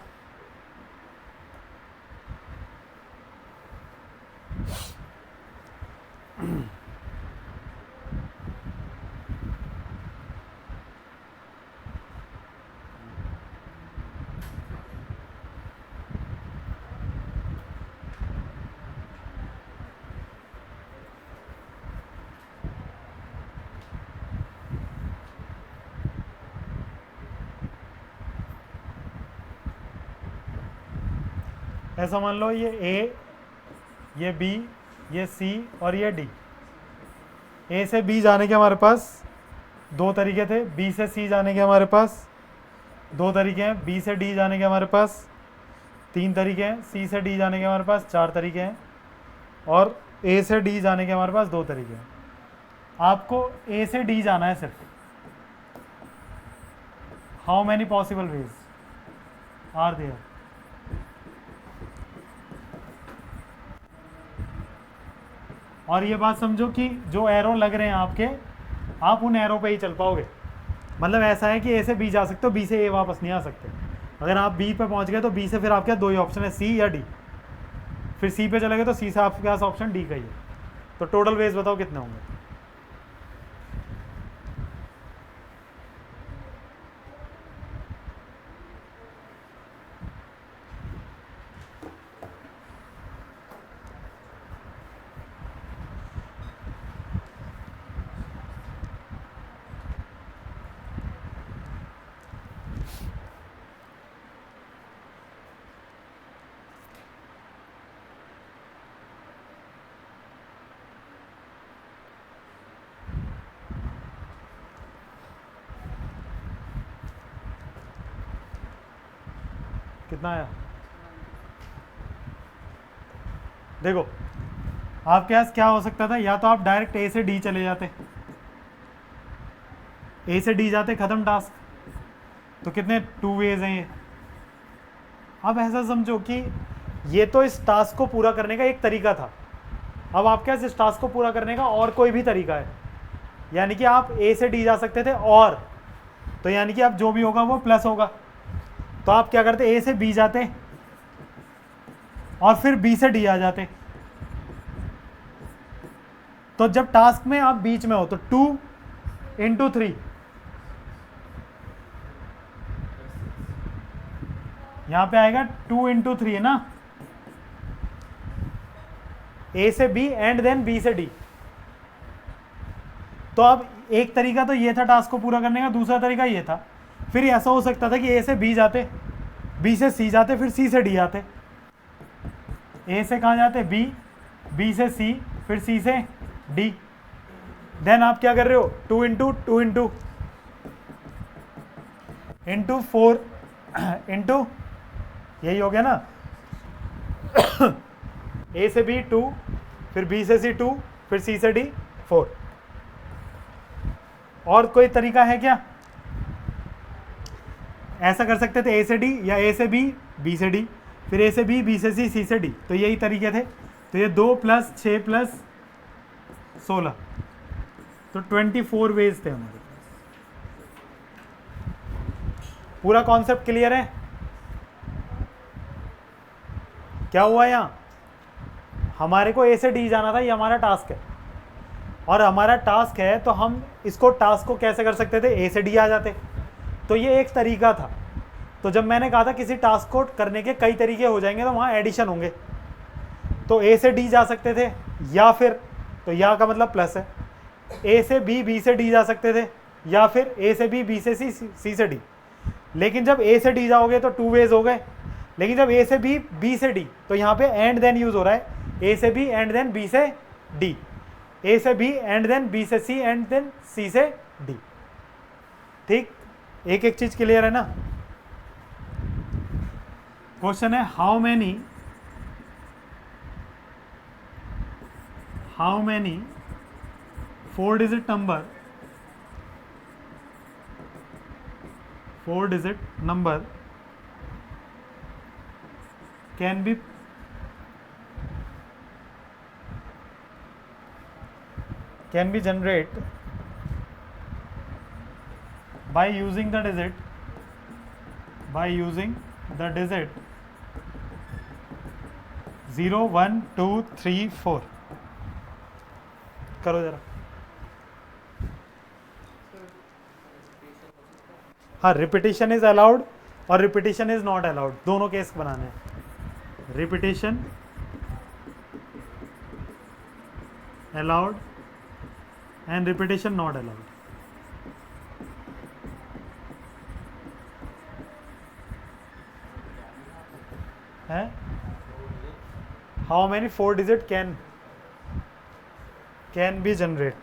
ऐसा मान लो ये ए, ये बी, ये सी और ये डी। ए से बी जाने के हमारे पास 2 तरीके थे, बी से सी जाने के हमारे पास 2 तरीके हैं, बी से डी जाने के हमारे पास 3 तरीके हैं, सी से डी जाने के हमारे पास 4 तरीके हैं और ए से डी जाने के हमारे पास 2 तरीके हैं। आपको ए से डी जाना है सिर्फ। How many possible ways are there? और ये बात समझो कि जो एरो लग रहे हैं आपके, आप उन एरो पे ही चल पाओगे। मतलब ऐसा है कि ए से बी जा सकते हो, बी से ए वापस नहीं आ सकते। अगर आप बी पे पहुंच गए तो बी से फिर आपके 2 ही ऑप्शन है, सी या डी। फिर सी पे चले गए तो सी से आपके पास ऑप्शन डी का ही है। तो टोटल वेज बताओ कितने होंगे? कितना आया? देखो आपके पास क्या हो सकता था, या तो आप डायरेक्ट ए से डी चले जाते, ए से डी जाते, खत्म टास्क। तो कितने 2 वेज हैं ये। अब ऐसा समझो कि ये तो इस टास्क को पूरा करने का एक तरीका था। अब आपके पास इस टास्क को पूरा करने का और कोई भी तरीका है, यानी कि आप ए से डी जा सकते थे, और तो यानी कि अब जो भी होगा वो प्लस होगा। तो आप क्या करते? ए से बी जाते और फिर बी से डी आ जाते। तो जब टास्क में आप बीच में हो तो 2 × 3, यहां पे आएगा 2 × 3 है ना, ए से बी एंड देन बी से डी। तो अब एक तरीका तो ये था टास्क को पूरा करने का, दूसरा तरीका ये था। फिर ऐसा हो सकता था कि ए से बी जाते, बी से सी जाते, फिर सी से डी आते। ए से कहाँ जाते? बी, बी से सी, फिर सी से डी। देन आप क्या कर रहे हो? 2 × 2 × 4 इंटू, यही हो गया ना। ए से बी 2, फिर बी से सी 2, फिर सी से डी 4। और कोई तरीका है क्या? ऐसा कर सकते थे ए से डी, या ए से बी, बी से डी, फिर ए से बी, बी से सी, सी से डी। तो यही तरीके थे। तो ये 2 + 6 + 16, तो 24 वेज थे हमारे पास। पूरा कॉन्सेप्ट क्लियर है? क्या हुआ यहाँ, हमारे को ए से डी जाना था, ये हमारा टास्क है और हमारा टास्क है, तो हम इसको टास्क को कैसे कर सकते थे, ए से डी आ जाते। तो ये एक तरीका था। तो जब मैंने कहा था किसी टास्क को करने के कई तरीके हो जाएंगे तो वहाँ एडिशन होंगे, तो ए से डी जा सकते थे, या फिर, तो या का मतलब प्लस है, ए से बी, बी से डी जा सकते थे, या फिर ए से बी, बी से सी, सी से डी। लेकिन जब ए से डी जाओगे तो टू वेज हो गए, लेकिन जब ए से बी, बी से डी, तो यहाँ पे एंड देन यूज हो रहा है, ए से बी एंड देन बी से डी, ए से बी एंड देन बी से सी एंड देन सी से डी। ठीक, एक एक चीज क्लियर है ना। क्वेश्चन है how many 4 digit number can be generated by using the digit 0 1 2 3 4। करो जरा। हाँ, रिपीटिशन इज अलाउड और रिपीटिशन इज नॉट अलाउड, दोनों केस बनाने हैं। Repetition allowed and repetition not allowed. है how many 4 digit can be generated।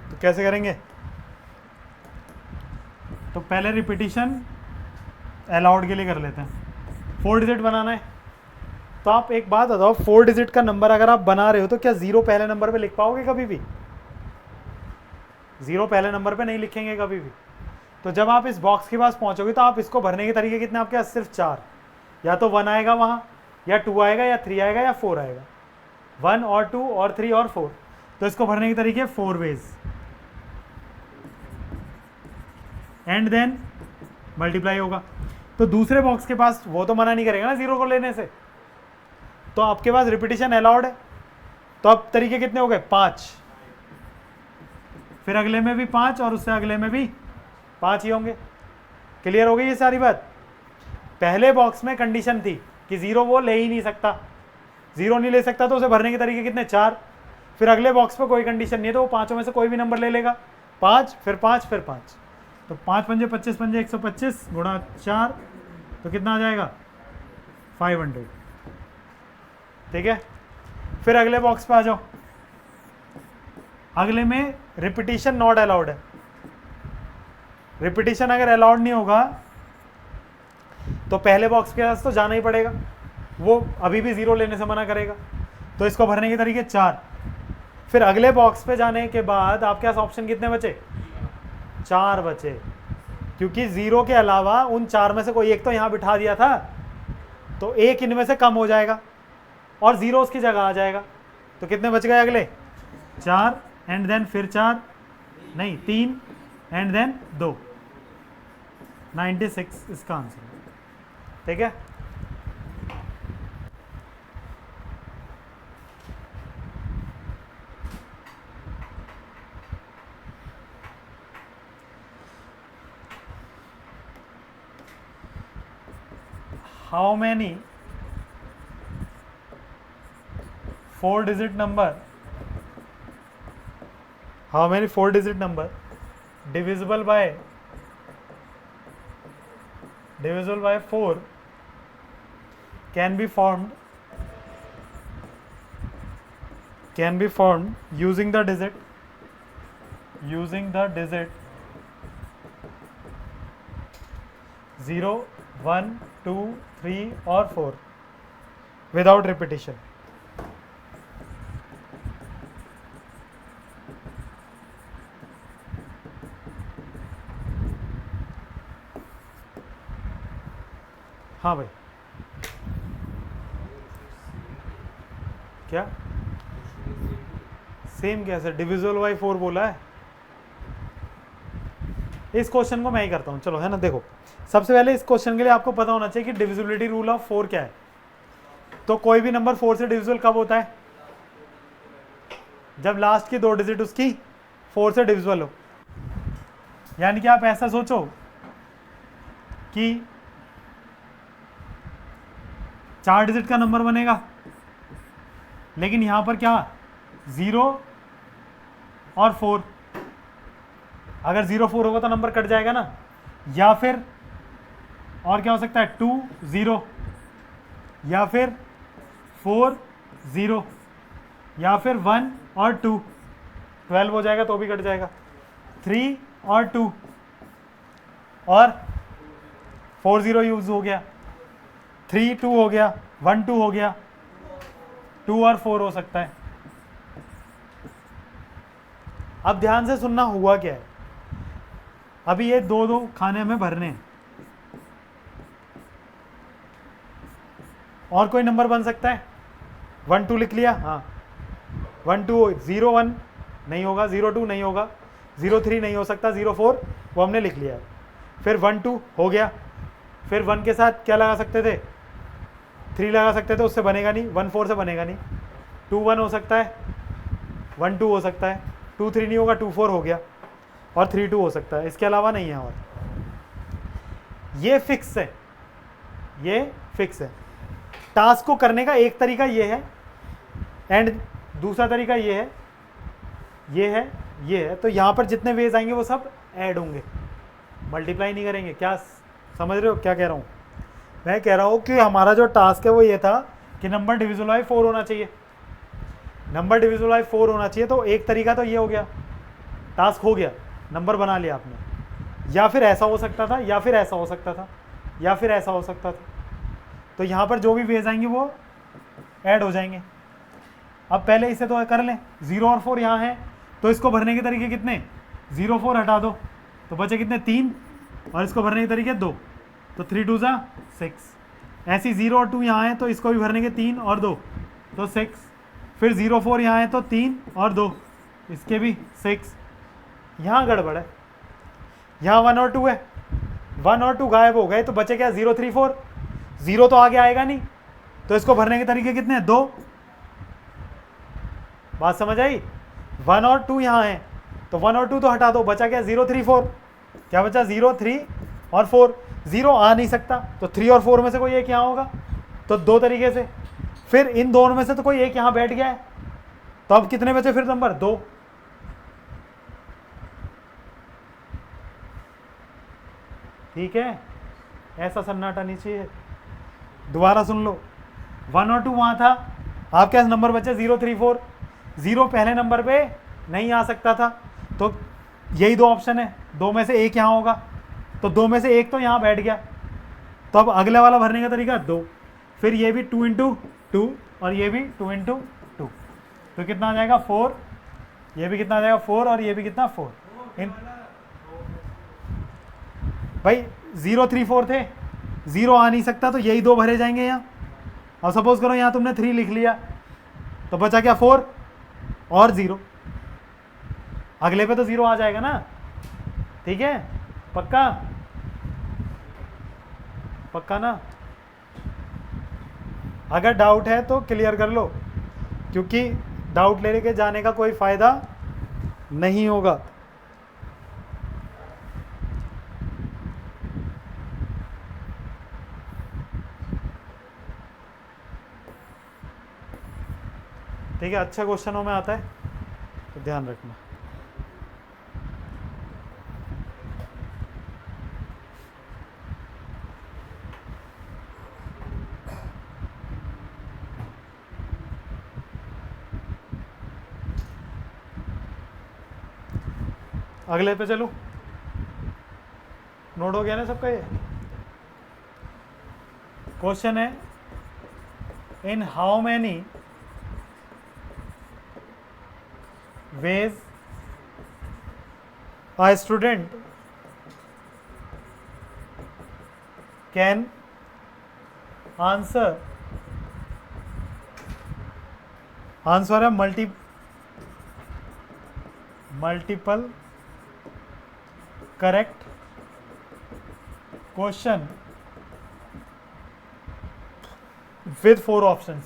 तो कैसे करेंगे, तो पहले रिपीटिशन अलाउड के लिए कर लेते हैं। 4 digit बनाना है, तो आप एक बात बताओ, 4 digit का नंबर अगर आप बना रहे हो तो क्या 0 पहले नंबर पे लिख पाओगे कभी भी? 0 पहले नंबर पे नहीं लिखेंगे कभी भी। तो जब आप इस बॉक्स के पास पहुंचोगे तो आप इसको भरने के तरीके कितने आपके पास, सिर्फ 4। या तो 1 आएगा वहाँ, या 2 आएगा, या 3 आएगा, या 4 आएगा। 1 और 2 और 3 और 4। तो इसको भरने के तरीके 4 वेज, एंड देन मल्टीप्लाई होगा। तो दूसरे बॉक्स के पास वो तो मना नहीं करेगा ना 0 को लेने से, तो आपके पास रिपीटिशन अलाउड है। तो अब तरीके कितने हो गए, 5, फिर अगले में भी 5 और उससे अगले में भी 5 ही होंगे। क्लियर हो गई ये सारी बात। पहले बॉक्स में कंडीशन थी कि 0 वो ले ही नहीं सकता, 0 नहीं ले सकता, तो उसे भरने के तरीके कितने, 4। फिर अगले बॉक्स पे कोई कंडीशन नहीं है, तो वो 5 में से कोई भी नंबर ले लेगा, 5 फिर 5 फिर 5। तो 5 पंजे 25 पंजे 125 गुणा 4, तो कितना आ जाएगा, 500। ठीक है, फिर अगले बॉक्स पे आ जाओ। अगले में रिपीटिशन नॉट अलाउड है। रिपीटिशन अगर अलाउड नहीं होगा तो पहले बॉक्स के पास तो जाना ही पड़ेगा, वो अभी भी 0 लेने से मना करेगा। तो इसको भरने के तरीके 4। फिर अगले बॉक्स पे जाने के बाद आपके पास ऑप्शन कितने बचे, 4 बचे, क्योंकि 0 के अलावा उन 4 में से कोई एक तो यहाँ बिठा दिया था, तो एक इनमें से कम हो जाएगा और 0 उसकी जगह आ जाएगा। तो कितने बच गए अगले, 4 एंड देन फिर 4 नहीं 3 एंड देन 2, 96 इसका आंसर। ठीक है, how many 4 digit number divisible by 4 can be formed using the digit 0 1 2 3 और 4 विदाउट रिपीटिशन। हाँ भाई, क्या सेम कैसे? डिविजिबल बाई 4 बोला है। इस क्वेश्चन को मैं ही करता हूँ, चलो, है ना। देखो, सबसे पहले इस क्वेश्चन के लिए आपको पता होना चाहिए कि डिविजिबिलिटी रूल ऑफ 4 क्या है। तो कोई भी नंबर 4 से डिविजिबल कब होता है? जब लास्ट की 2 डिजिट उसकी 4 से डिविजिबल हो। यानी कि आप ऐसा सोचो कि 4 डिजिट का नंबर बनेगा, लेकिन यहां पर क्या 0 और 4, अगर 0 4 होगा तो नंबर कट जाएगा ना। या फिर और क्या हो सकता है, 2 0, या फिर 4 0, या फिर 1 और 2, 12 हो जाएगा तो भी कट जाएगा। 3 और 2 और 4 0 यूज हो गया, 3 2 हो गया, 1 2 हो गया, 2 और 4 हो सकता है। अब ध्यान से सुनना, हुआ क्या है। अभी ये 2 2 खाने हमें भरने हैं, और कोई नंबर बन सकता है। 1 2 लिख लिया, हाँ 1 2 0 1 नहीं होगा, 0 2 नहीं होगा, 0 3 नहीं हो सकता, 0 4 वो हमने लिख लिया। फिर 1 2 हो गया, फिर 1 के साथ क्या लगा सकते थे, 3 लगा सकते थे, उससे बनेगा नहीं, 1 4 से बनेगा नहीं। 2 1 हो सकता है, 1 2 हो सकता है, 2 3 नहीं होगा, 2 4 हो गया, और 3 2 हो सकता है, इसके अलावा नहीं है। और ये फिक्स है, ये फिक्स है। टास्क को करने का एक तरीका ये है, एंड दूसरा तरीका ये है, ये है, ये है। तो यहाँ पर जितने वेज आएंगे वो सब ऐड होंगे, मल्टीप्लाई नहीं करेंगे। क्या समझ रहे हो क्या कह रहा हूँ? मैं कह रहा हूँ कि हमारा जो टास्क है वो ये था कि नंबर डिविजिबल बाई 4 होना चाहिए, नंबर डिविजिबल बाई 4 होना चाहिए। तो एक तरीका तो ये हो गया, टास्क हो गया, नंबर बना लिया आपने। या फिर ऐसा हो सकता था, या फिर ऐसा हो सकता था, या फिर ऐसा हो सकता था। तो यहाँ पर जो भी वेज आएंगे वो ऐड हो जाएंगे। अब पहले इसे तो कर लें, 0 और 4 यहाँ है, तो इसको भरने के तरीके कितने, 0 4 हटा दो तो बचे कितने, 3, और इसको भरने के तरीके 2, तो 3 2 जा 6। ऐसी 0 और 2 यहाँ है, तो इसको भी भरने के 3 और 2 तो 6। फिर 0 4 यहाँ है, तो 3 और 2 इसके भी 6। यहाँ गड़बड़ है, यहाँ 1 और 2 है, 1 और 2 गायब हो गए, तो बचे क्या, 0 3 4। 0 तो आगे आएगा नहीं, तो इसको भरने के तरीके कितने हैं, 2। बात समझ आई? 1 और 2 यहाँ है, तो 1 और 2 तो हटा दो, बचा क्या, 0 3 4। क्या बचा, 0 3 और 4। 0 आ नहीं सकता, तो 3 और 4 में से कोई एक यहाँ होगा, तो 2 तरीके से। फिर इन दोनों में से तो कोई एक यहाँ बैठ गया है, तो अब कितने बचे फिर नंबर, 2। ठीक है, ऐसा सन्नाटा नहीं चाहिए। दोबारा सुन लो, 1 और 2 वहाँ था, आपके पास नंबर बचे 0 3 4। 0 पहले नंबर पे नहीं आ सकता था, तो यही 2 ऑप्शन है, 2 में से एक यहाँ होगा, तो 2 में से एक तो यहाँ बैठ गया। तो अब अगले वाला भरने का तरीका 2, फिर ये भी 2 × 2 और ये भी 2 × 2, तो कितना आ जाएगा, 4। ये भी कितना आ जाएगा, 4, और ये भी कितना, 4। इन भाई 0 3 4 थे, 0 आ नहीं सकता, तो यही 2 भरे जाएंगे यहाँ। और सपोज करो यहाँ तुमने 3 लिख लिया, तो बचा क्या, 4 और 0। अगले पे तो 0 आ जाएगा ना, ठीक है, पक्का पक्का ना। अगर डाउट है तो क्लियर कर लो, क्योंकि डाउट लेने के जाने का कोई फायदा नहीं होगा। ठीक है, अच्छा क्वेश्चनों में आता है तो ध्यान रखना। अगले पे चलो, नोट हो गया ना सबका ये। क्वेश्चन है in how many ways a student can answer है multiple correct question with 4 options.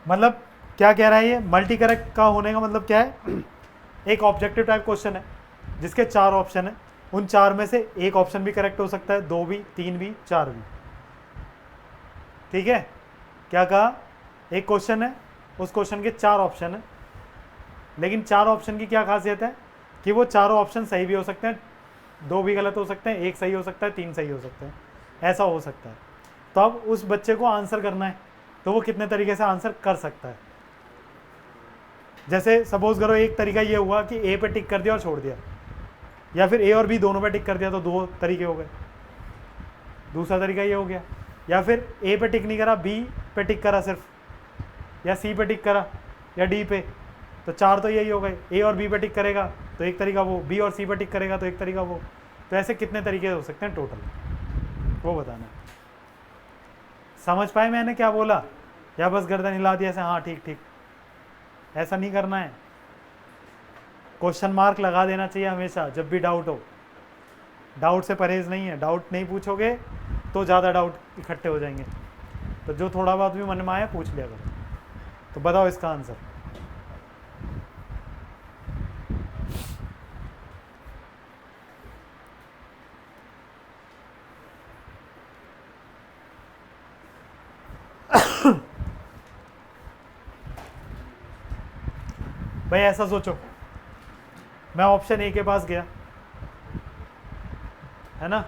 मतलब क्या कह रहा है ये? मल्टी करेक्ट का होने का मतलब क्या है? एक ऑब्जेक्टिव टाइप क्वेश्चन है जिसके 4 ऑप्शन है, उन 4 में से एक ऑप्शन भी करेक्ट हो सकता है, 2 भी, 3 भी, 4 भी। ठीक है, क्या कहा? एक क्वेश्चन है, उस क्वेश्चन के 4 ऑप्शन है, लेकिन 4 ऑप्शन की क्या खासियत है कि वो चारों ऑप्शन सही भी हो सकते हैं, 2 भी गलत हो सकते हैं, 1 सही हो सकता है, 3 सही हो सकते हैं, ऐसा हो सकता है। तो अब उस बच्चे को आंसर करना है तो वो कितने तरीके से आंसर कर सकता है। जैसे सपोज करो एक तरीका ये हुआ कि ए पे टिक कर दिया और छोड़ दिया, या फिर ए और बी दोनों पे टिक कर दिया, तो 2 तरीके हो गए। दूसरा तरीका ये हो गया, या फिर ए पे टिक नहीं करा, बी पे टिक करा सिर्फ, या सी पे टिक करा, या डी पे, तो 4 तो यही हो गए। ए और बी पे टिक करेगा तो एक तरीका वो, बी और सी पे टिक करेगा तो एक तरीका वो। तो ऐसे कितने तरीके हो सकते हैं टोटल, वो बताना है। समझ पाए मैंने क्या बोला, या बस गर्दन हिला दिया ऐसे हाँ ठीक ठीक? ऐसा नहीं करना है। क्वेश्चन मार्क लगा देना चाहिए हमेशा जब भी डाउट हो। डाउट से परहेज नहीं है, डाउट नहीं पूछोगे तो ज़्यादा डाउट इकट्ठे हो जाएंगे। तो जो थोड़ा बहुत भी मन में आया पूछ लिया करो। तो बताओ इसका आंसर। भाई ऐसा सोचो, मैं ऑप्शन ए के पास गया, है ना,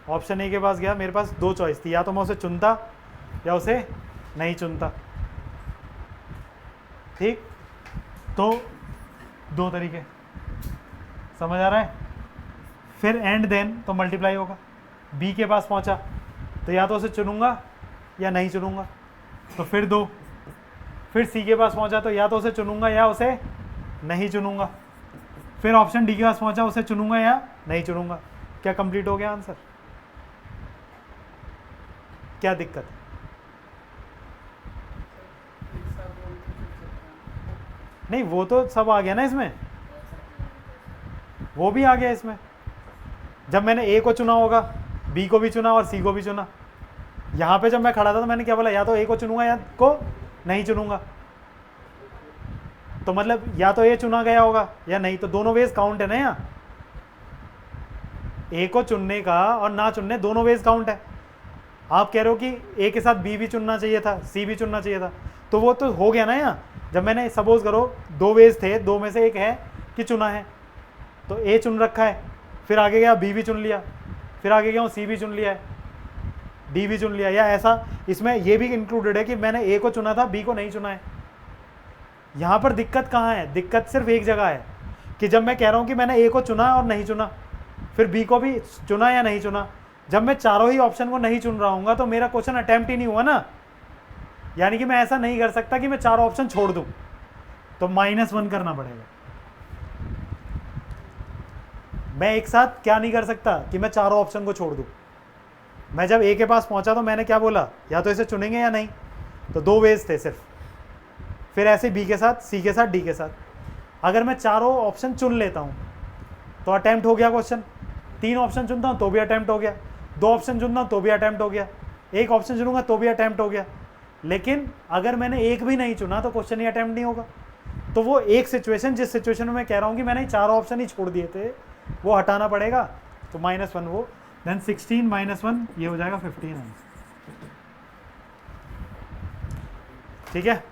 ऑप्शन ए के पास गया, मेरे पास 2 चॉइस थी, या तो मैं उसे चुनता या उसे नहीं चुनता। ठीक, तो 2 तरीके, समझ आ रहा है? फिर एंड देन तो मल्टीप्लाई होगा। बी के पास पहुंचा तो या तो उसे चुनूंगा या नहीं चुनूंगा, तो फिर 2। फिर सी के पास पहुंचा तो या तो उसे चुनूंगा या उसे नहीं चुनूंगा। फिर ऑप्शन डी के पास पहुंचा, उसे चुनूंगा या नहीं चुनूंगा। क्या कंप्लीट हो गया आंसर? क्या दिक्कत है? नहीं, वो तो सब आ गया ना इसमें, वो भी आ गया इसमें। जब मैंने ए को चुना होगा, बी को भी चुना और सी को भी चुना। यहाँ पे जब मैं खड़ा था तो मैंने क्या बोला, या तो ए को चुनूंगा या को नहीं चुनूंगा। तो मतलब या तो ए चुना गया होगा या नहीं, तो दोनों वेज काउंट है ना। यहाँ ए को चुनने का और ना चुनने दोनों वेज काउंट है। आप कह रहे हो कि ए के साथ बी भी चुनना चाहिए था, सी भी चुनना चाहिए था, तो वो तो हो गया ना। यहाँ जब मैंने सपोज करो 2 वेज थे, 2 में से एक है कि चुना है, तो ए चुन रखा है, फिर आगे गया बी भी चुन लिया, फिर आगे गया सी भी चुन लिया है, डी भी चुन लिया, या ऐसा इसमें ये भी इंक्लूडेड है कि मैंने ए को चुना था, बी को नहीं चुना है। यहाँ पर दिक्कत कहाँ है? दिक्कत सिर्फ एक जगह है कि जब मैं कह रहा हूँ कि मैंने ए को चुना और नहीं चुना, फिर बी को भी चुना या नहीं चुना, जब मैं चारों ही ऑप्शन को नहीं चुन रहा हूँ तो मेरा क्वेश्चन अटेम्प्ट ही नहीं हुआ ना। यानी कि मैं ऐसा नहीं कर सकता कि मैं चारों ऑप्शन छोड़ दूँ, तो -1 करना पड़ेगा। मैं एक साथ क्या नहीं कर सकता कि मैं चारों ऑप्शन को छोड़ दूँ। मैं जब ए के पास पहुंचा तो मैंने क्या बोला, या तो इसे चुनेंगे या नहीं, तो 2 वेज थे सिर्फ। फिर ऐसे बी के साथ, सी के साथ, डी के साथ। अगर मैं चारों ऑप्शन चुन लेता हूं तो अटेम्प्ट हो गया क्वेश्चन। 3 ऑप्शन चुनता हूं तो भी अटेम्प्ट हो गया, 2 ऑप्शन चुनता हूं तो भी अटेम्प्ट हो गया, 1 ऑप्शन चुनूंगा तो भी अटेम्प्ट हो गया। लेकिन अगर मैंने एक भी नहीं चुना तो क्वेश्चन ही अटेम्प्ट नहीं होगा। तो वो एक सिचुएशन, जिस सिचुएशन में मैं कह रहा हूँ कि मैंने चारों ऑप्शन ही छोड़ दिए थे, वो हटाना पड़ेगा। तो -1 वो, देन 16 - 1 ये हो जाएगा 15 आंसर। ठीक है।